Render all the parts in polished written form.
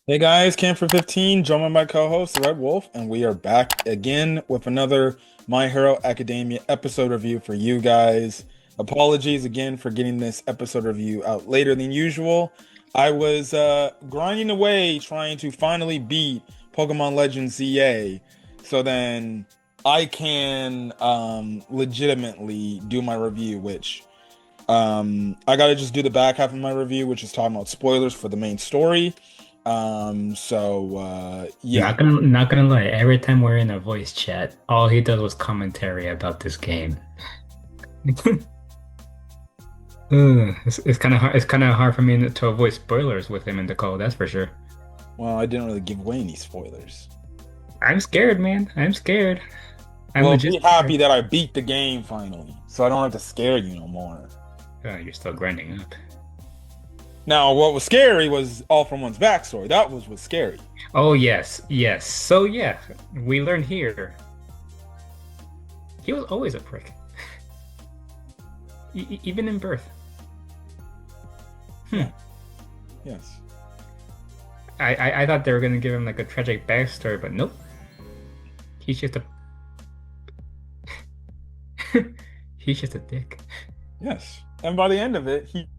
Hey guys, Camp for 15, joined by my co-host, the Red Wolf, and we are back again with another My Hero Academia episode review for you guys. Apologies again for getting this episode review out later than usual. I was grinding away trying to finally beat Pokemon Legends ZA, so then I can legitimately do my review, which I gotta just do the back half of my review, which is talking about spoilers for the main story. Yeah. Not gonna lie, every time we're in a voice chat, all he does was commentary about this game. It's kind of hard. It's kind of hard for me to avoid spoilers with him in the call. That's for sure. Well, I didn't really give away any spoilers. I'm scared, man. I'm scared. I'm Well, legit be happy scared. that I beat the game finally, so I don't have to scare you no more. You're still grinding up. Now, what was scary was All for One's backstory. That was scary. Oh yes, yes. So yeah, we learned here. He was always a prick, even in birth. Hmm. Yeah. Yes. I thought they were gonna give him like a tragic backstory, but nope. He's just a he's just a dick. Yes. And by the end of it, he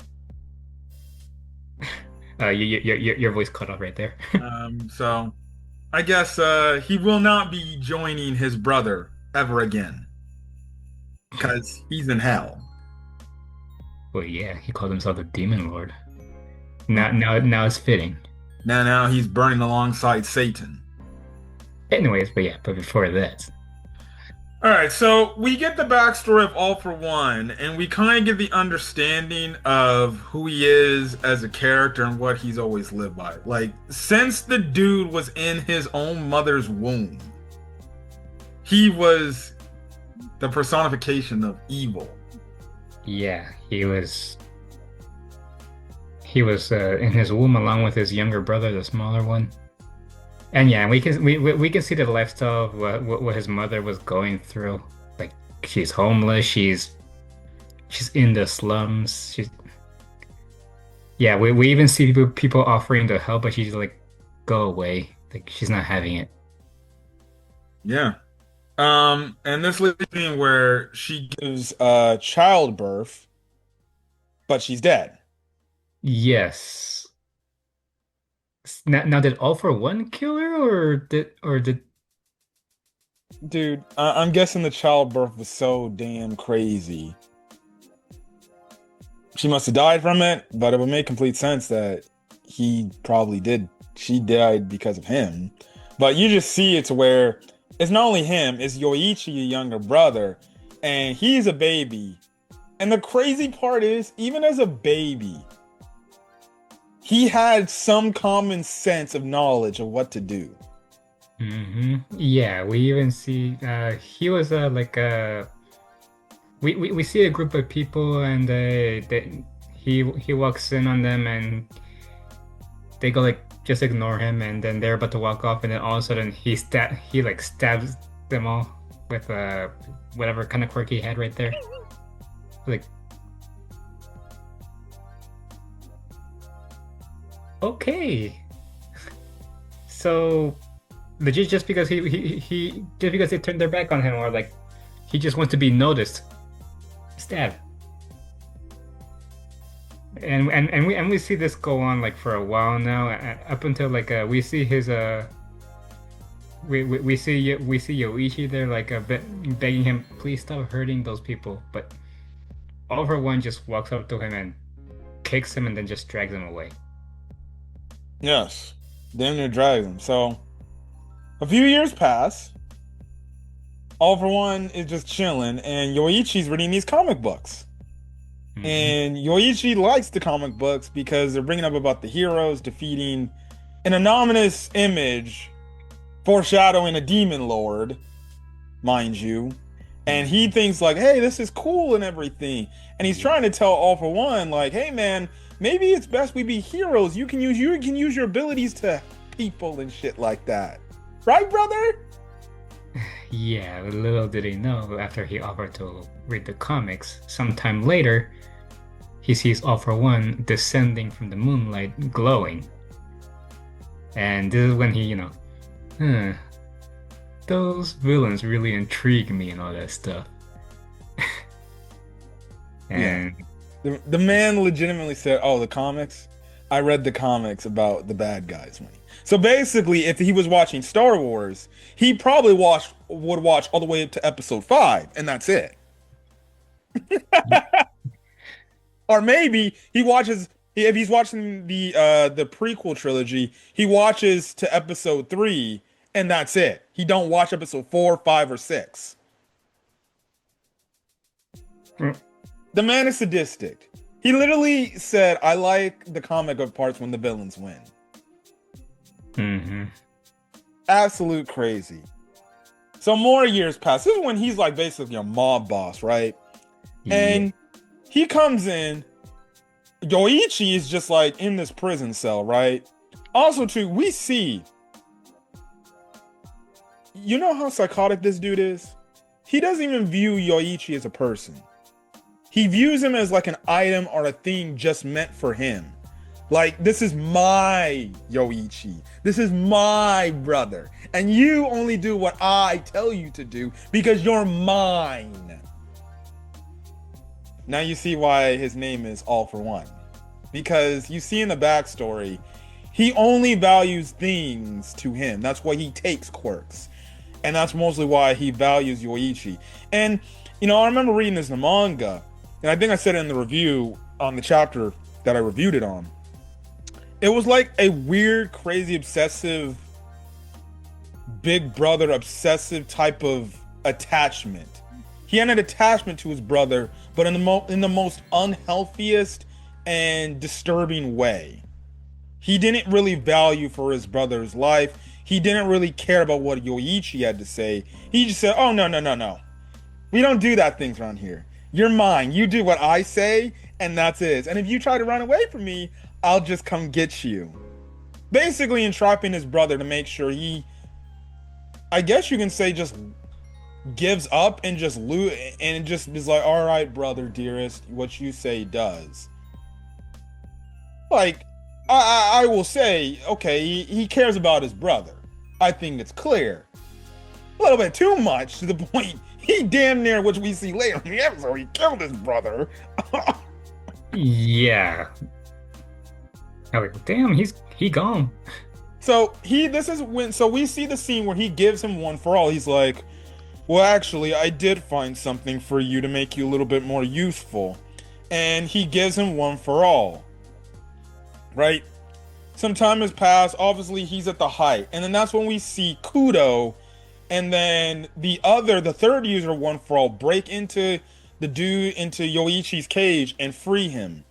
Your voice cut off right there. so I guess he will not be joining his brother ever again because he's in hell. Well, yeah, he called himself the Demon Lord. Well, Now it's fitting. now he's burning alongside Satan. Anyways, but yeah, but before that, All right, so we get the backstory of All for One, and we kind of get the understanding of who he is as a character and what he's always lived by. Like, since the dude was in his own mother's womb, he was the personification of evil. yeah, he was in his womb along with his younger brother, the smaller one. And yeah, we can see the lifestyle of what his mother was going through. Like she's homeless, she's in the slums. She's yeah, we even see people offering to help, but she's like, go away. Like she's not having it. Yeah. And this leads me where she gives childbirth, but she's dead. Yes. Now did All for One kill her, or did Dude, I'm guessing the childbirth was so damn crazy. She must have died from it, but it would make complete sense that he probably did. She died because of him. But you just see it's where it's not only him, it's Yoichi, your younger brother, and he's a baby. And the crazy part is, even as a baby, he had some common sense of knowledge of what to do. Yeah, we even see he was like we see a group of people and he walks in on them and they go like just ignore him and then they're about to walk off and then all of a sudden he like stabs them all with whatever kind of quirk he had right there. Like, okay. So legit just because he just because they turned their back on him or like he just wants to be noticed. Stab. And we see this go on like for a while now up until like we see his we see Yoichi there like begging him please stop hurting those people, but all for one just walks up to him and kicks him and then just drags him away. Yes, damn near drags him. So a few years pass. All for One is just chilling, and Yoichi's reading these comic books. Hmm. And Yoichi likes the comic books because they're bringing up about the heroes defeating an anonymous image, foreshadowing a demon lord, mind you. And he thinks like, hey, this is cool and everything. And he's trying to tell All for One, like, hey man, maybe it's best we be heroes. You can use your abilities to help people and shit like that. Right, brother? Yeah, little did he know after he offered to read the comics, sometime later, he sees All for One descending from the moonlight, glowing. And this is when he, huh, those villains really intrigue me and all that stuff. Yeah. And The man legitimately said, "Oh, the comics. I read the comics about the bad guys." So basically, if he was watching Star Wars, he probably would watch all the way up to episode 5, and that's it. Or maybe he watches if he's watching the prequel trilogy, he watches to episode 3, and that's it. He don't watch episode 4, 5, or 6. The man is sadistic. He literally said, "I like the comic book parts when the villains win." hmm Absolute crazy. So more years pass. This is when he's like basically a mob boss, right? Yeah. And he comes in. Yoichi is just like in this prison cell, right? Also, too, we see. You know how psychotic this dude is? He doesn't even view Yoichi as a person. He views him as like an item or a thing just meant for him. Like, this is my Yoichi. This is my brother. And you only do what I tell you to do because you're mine. Now you see why his name is All for One. Because you see in the backstory, he only values things to him. That's why he takes quirks. And that's mostly why he values Yoichi. And, I remember reading this in the manga, and I think I said it in the review on the chapter that I reviewed it on. It was like a weird, crazy, obsessive, big brother obsessive type of attachment. He had an attachment to his brother, but in the most unhealthiest and disturbing way. He didn't really value for his brother's life. He didn't really care about what Yoichi had to say. He just said, "Oh, no, no, no, no. We don't do that things around here. You're mine. You do what I say, and that's it. And if you try to run away from me, I'll just come get you." Basically entrapping his brother to make sure he, I guess you can say, just gives up and just and just is like, "All right, brother, dearest, what you say does." Like, I will say, okay, he cares about his brother. I think it's clear. A little bit too much to the point he damn near, which we see later in the episode, he killed his brother. Yeah. I was like, damn, he gone. So we see the scene where he gives him one for all. He's like, "Well, actually, I did find something for you to make you a little bit more useful." And he gives him one for all. Right? Some time has passed. Obviously, he's at the height. And then that's when we see Kudo and then the third user, one for all, break into into Yoichi's cage and free him.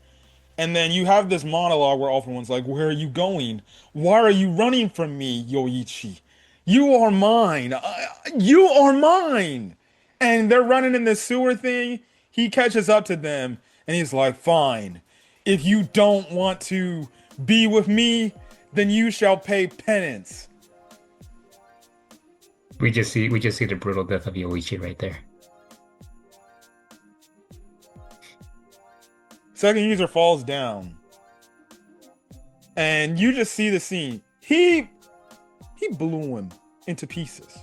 And then you have this monologue where All For One's like, "Where are you going? Why are you running from me, Yoichi? You are mine. You are mine." And they're running in this sewer thing. He catches up to them and he's like, "Fine. If you don't want to be with me, then you shall pay penance." We just see the brutal death of Yoichi right there. Second user falls down. And you just see the scene. He blew him into pieces.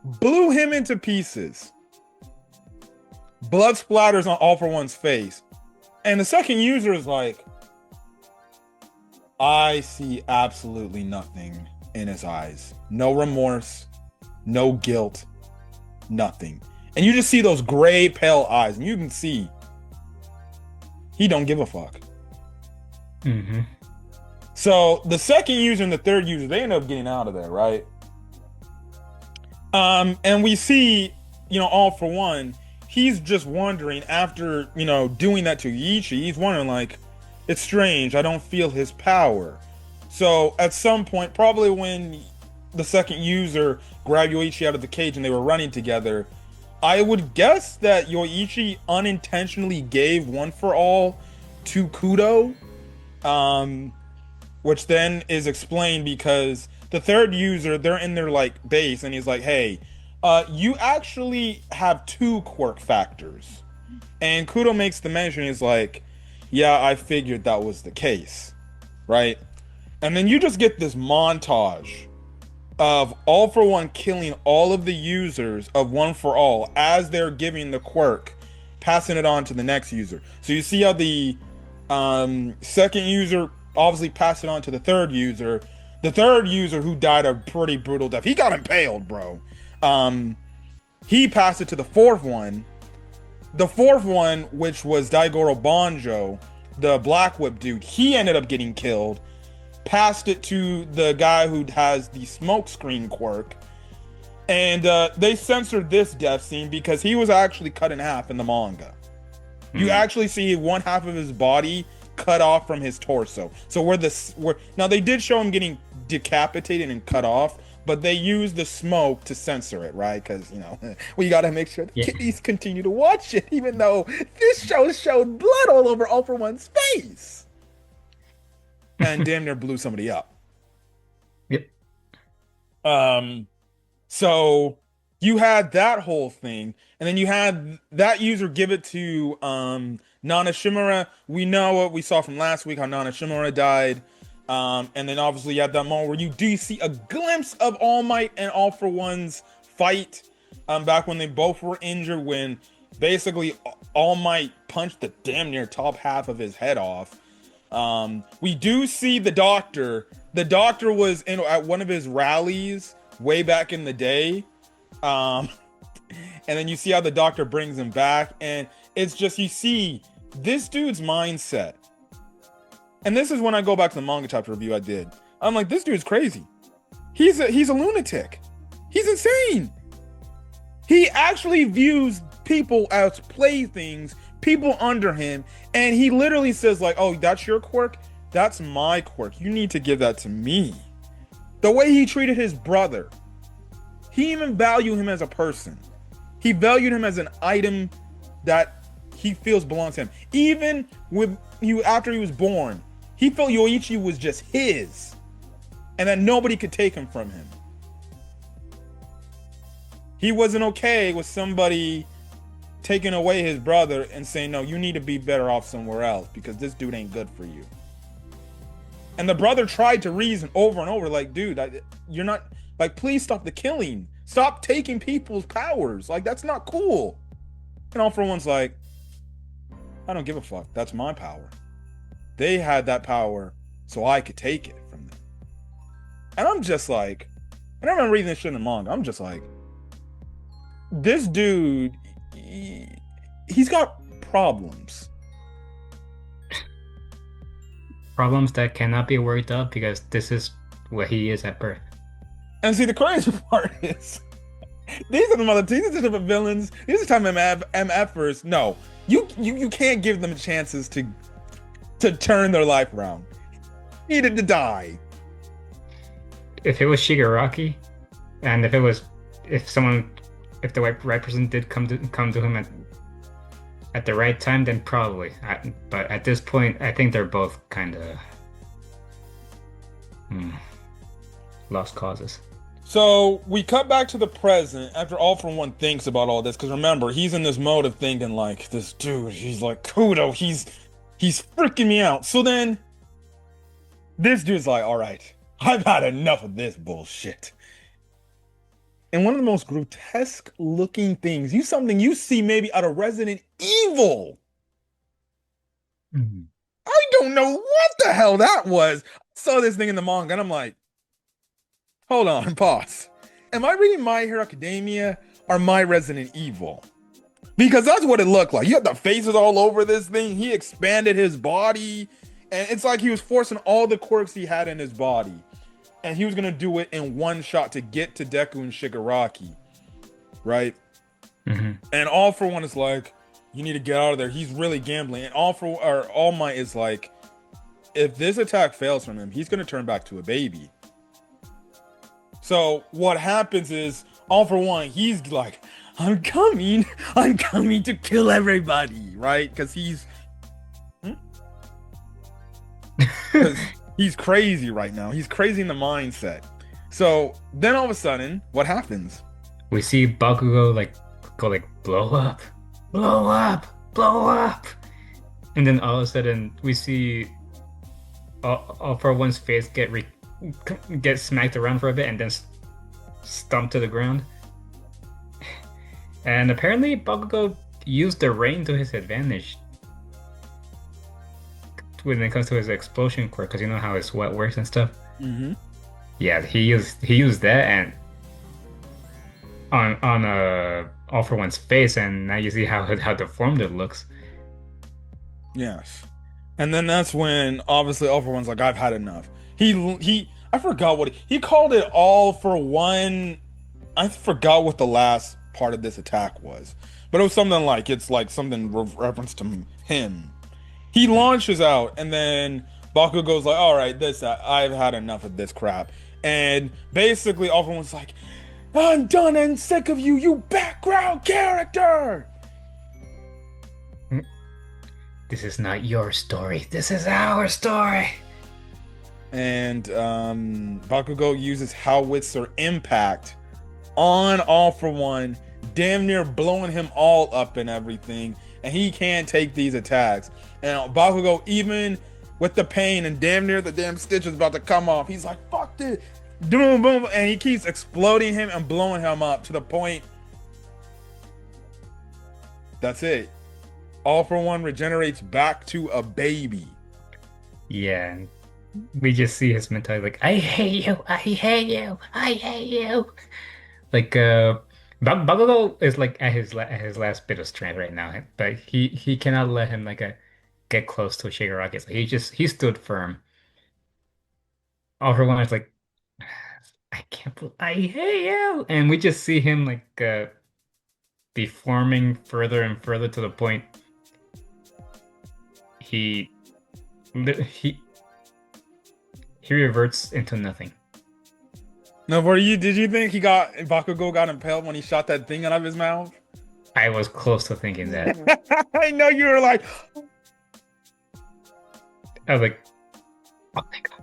Blew him into pieces. Blood splatters on All For One's face. And the second user is like, "I see absolutely nothing in his eyes. No remorse, no guilt, nothing." And you just see those gray, pale eyes, and you can see he don't give a fuck. hmm So the second user and the third user, they end up getting out of there, right? And we see, All For One, he's just wondering after, doing that to Yichi, he's wondering like, "It's strange, I don't feel his power." So at some point, probably when the second user grabbed Yoichi out of the cage and they were running together, I would guess that Yoichi unintentionally gave one for all to Kudo. Which then is explained because the third user, they're in their like base, and he's like, "Hey, you actually have two quirk factors." And Kudo makes the mention, he's like, "Yeah, I figured that was the case," right? And then you just get this montage of All for One killing all of the users of One for All as they're giving the quirk, passing it on to the next user. So you see how the second user obviously passed it on to the third user. The third user, who died a pretty brutal death, he got impaled, bro. Um, he passed it to the fourth one. The fourth one, which was Daigoro Banjo, the Black Whip dude, he ended up getting killed. Passed it to the guy who has the smoke screen quirk. And they censored this death scene because he was actually cut in half in the manga. You actually see one half of his body cut off from his torso. So now they did show him getting decapitated and cut off, but they used the smoke to censor it, right? Because we got to make sure the kiddies continue to watch it, even though this show showed blood all over All for One's face and damn near blew somebody up. Yep. So you had that whole thing, and then you had that user give it to Nana Shimura. We know what we saw from last week, how Nana Shimura died. And then obviously you had that moment where you do see a glimpse of All Might and All for One's fight back when they both were injured, when basically All Might punched the damn near top half of his head off. We do see the Doctor. The Doctor was at one of his rallies way back in the day. And then you see how the Doctor brings him back, and it's just, you see this dude's mindset. And this is when I go back to the manga chapter review I did. I'm like, this dude's crazy. He's a lunatic. He's insane. He actually views people as playthings, people under him, and he literally says like, oh, that's your quirk? That's my quirk. You need to give that to me. The way he treated his brother. He even valued him as a person. He valued him as an item that he feels belongs to him. Even with you after he was born, he felt Yoichi was just his, and that nobody could take him from him. He wasn't okay with somebody taking away his brother and saying, no, you need to be better off somewhere else because this dude ain't good for you. And the brother tried to reason over and over, like, dude, you're not, like, please stop the killing. Stop taking people's powers. Like, that's not cool. And All for One's like, I don't give a fuck. That's my power. They had that power so I could take it from them. And I'm just like, and I remember reading this shit in the manga, I'm just like, this dude, he's got problems. Problems that cannot be worked out because this is what he is at birth. And see, the crazy part is, these are the type of villains, these are the type of MFers. No, you can't give them chances to turn their life around. He needed to die. If it was Shigaraki, and if the right person did come to him at the right time, then probably. But at this point, I think they're both kind of lost causes. So we cut back to the present after All for One thinks about all this, because remember, he's in this mode of thinking like, this dude, he's like, Kudo, he's freaking me out. So then this dude's like, all right, I've had enough of this bullshit. And one of the most grotesque looking things, something you see maybe out of Resident Evil. I don't know what the hell that was. I saw this thing in the manga and I'm like, hold on, pause. Am I reading My Hero Academia or My Resident Evil? Because that's what it looked like. You had the faces all over this thing. He expanded his body. And it's like he was forcing all the quirks he had in his body. And he was going to do it in one shot to get to Deku and Shigaraki. Right? Mm-hmm. And All for One is like, you need to get out of there. He's really gambling. And All Might is like, if this attack fails from him, he's going to turn back to a baby. So what happens is, All for One, he's like, I'm coming to kill everybody, right? Because he's crazy right now. He's crazy in the mindset. So then all of a sudden, what happens? We see Bakugo go blow up, blow up, blow up, and then all of a sudden we see all for one's face get smacked around for a bit and then stumped to the ground. And apparently Bakugo used the rain to his advantage when it comes to his explosion quirk, because you know how his sweat works and stuff. Mm-hmm. Yeah, he used that and on all for one's face, and now you see how deformed it looks. Yes. And then that's when obviously All for One's like, I've had enough. I forgot what he called it All for One. I forgot what the last part of this attack was, but it was something like it's like something reference to him. He launches out, and then Bakugo's goes like, "All right, I've had enough of this crap." And basically, All for One's like, "I'm done and sick of you, you background character." This is not your story. This is our story. And Bakugo uses Howitzer Impact on All for One, damn near blowing him all up and everything. And he can't take these attacks. And Bakugo, even with the pain and damn near the damn stitch is about to come off, he's like, fuck this. Boom, boom. And he keeps exploding him and blowing him up to the point. That's it. All for One regenerates back to a baby. Yeah, we just see his mentality like, I hate you, I hate you, I hate you. Like Bakugo is like at his last bit of strength right now, but he cannot let him get close to Shigaraki. So he stood firm. All for One is like, I can't believe I hate you, and we just see him deforming further and further to the point he he he reverts into nothing. No, did you think Bakugo got impaled when he shot that thing out of his mouth? I was close to thinking that. I know you were like, I was like, oh my God.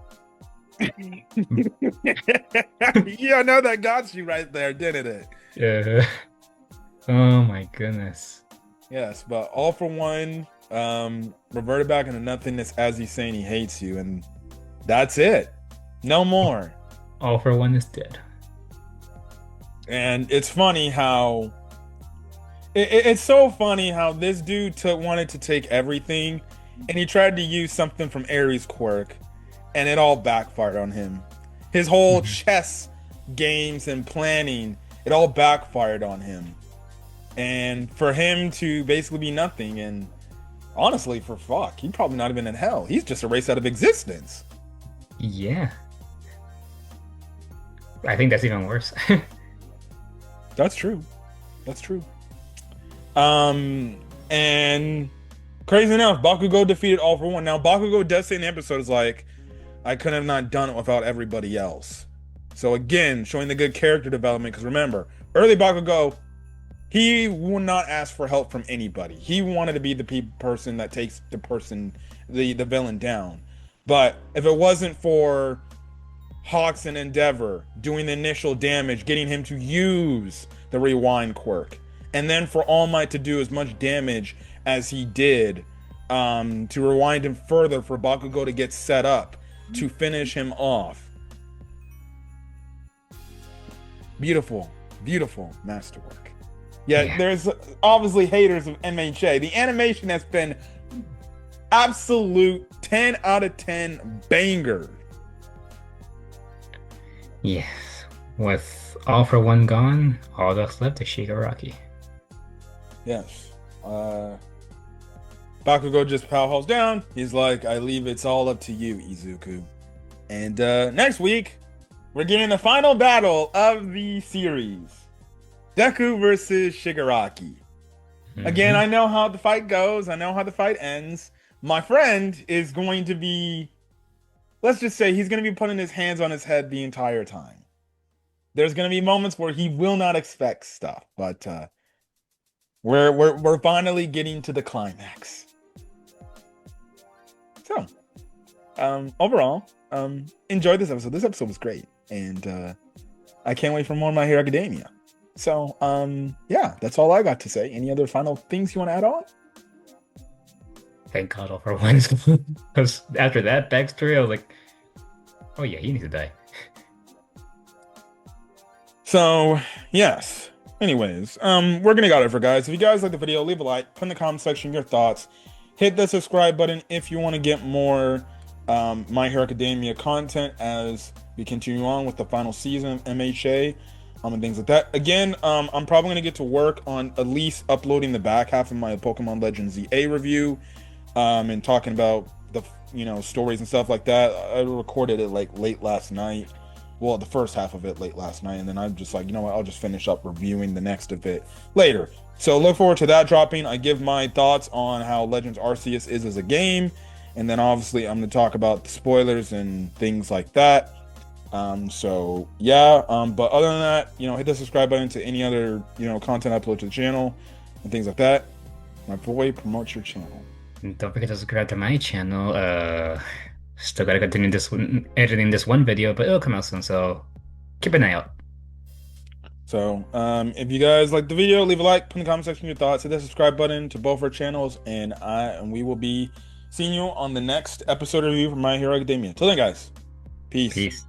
yeah, no, that got you right there, didn't it? Yeah. Oh my goodness. Yes, but All for One reverted back into nothingness as he's saying he hates you, and that's it. No more. All for One is dead. And it's funny how it's so funny how this dude wanted to take everything, and he tried to use something from Ares' quirk, and it all backfired on him. His whole chess games and planning, it all backfired on him. And for him to basically be nothing, and honestly, for fuck, he's probably not even in hell. He's just erased out of existence. Yeah. I think that's even worse. That's true. That's true. And crazy enough, Bakugo defeated All for One. Now, Bakugo does say in the episode is like, I could have not done it without everybody else. So again, showing the good character development, because remember, early Bakugo, he would not ask for help from anybody. He wanted to be the person that takes the villain down. But if it wasn't for Hawks and Endeavor doing the initial damage, getting him to use the rewind quirk, and then for All Might to do as much damage as he did, to rewind him further for Bakugo to get set up to finish him off. Beautiful, beautiful masterwork. Yeah, there's obviously haters of MHA. The animation has been absolute 10 out of 10 banger. Yes. With All for One gone, all that's left is Shigaraki. Yes. Bakugo just powerhouse down. He's like, I leave it's all up to you, Izuku. And next week, we're getting the final battle of the series. Deku versus Shigaraki. Again, I know how the fight goes. I know how the fight ends. My friend is going to be, let's just say he's going to be putting his hands on his head the entire time. There's going to be moments where he will not expect stuff, but we're finally getting to the climax. So, overall, enjoyed this episode. This episode was great, and I can't wait for more of My Hero Academia. So, yeah, that's all I got to say. Any other final things you want to add on? Thank God all for once. Because after that backstory, I was like, oh yeah, he needs to die. So, yes. Anyways, we're gonna got it for guys. If you guys like the video, leave a like, put in the comment section your thoughts, hit the subscribe button if you want to get more My Hero Academia content as we continue on with the final season of MHA, and things like that. Again, I'm probably gonna get to work on at least uploading the back half of my Pokemon Legends ZA review, and talking about the stories and stuff like that. I recorded it like late last night, well, the first half of it late last night, and then I'm just like, you know what, I'll just finish up reviewing the next of it later. So look forward to that dropping. I give my thoughts on how Legends Arceus is as a game, and then obviously I'm going to talk about the spoilers and things like that. So yeah, but other than that, hit the subscribe button to any other content I upload to the channel and things like that. My boy, promote your channel. And don't forget to subscribe to my channel. Still gotta continue this one, editing this one video, but it'll come out soon, so keep an eye out. So, if you guys like the video, leave a like, put in the comment section your thoughts, hit the subscribe button to both our channels, and we will be seeing you on the next episode review from My Hero Academia. Till then, guys, peace. Peace.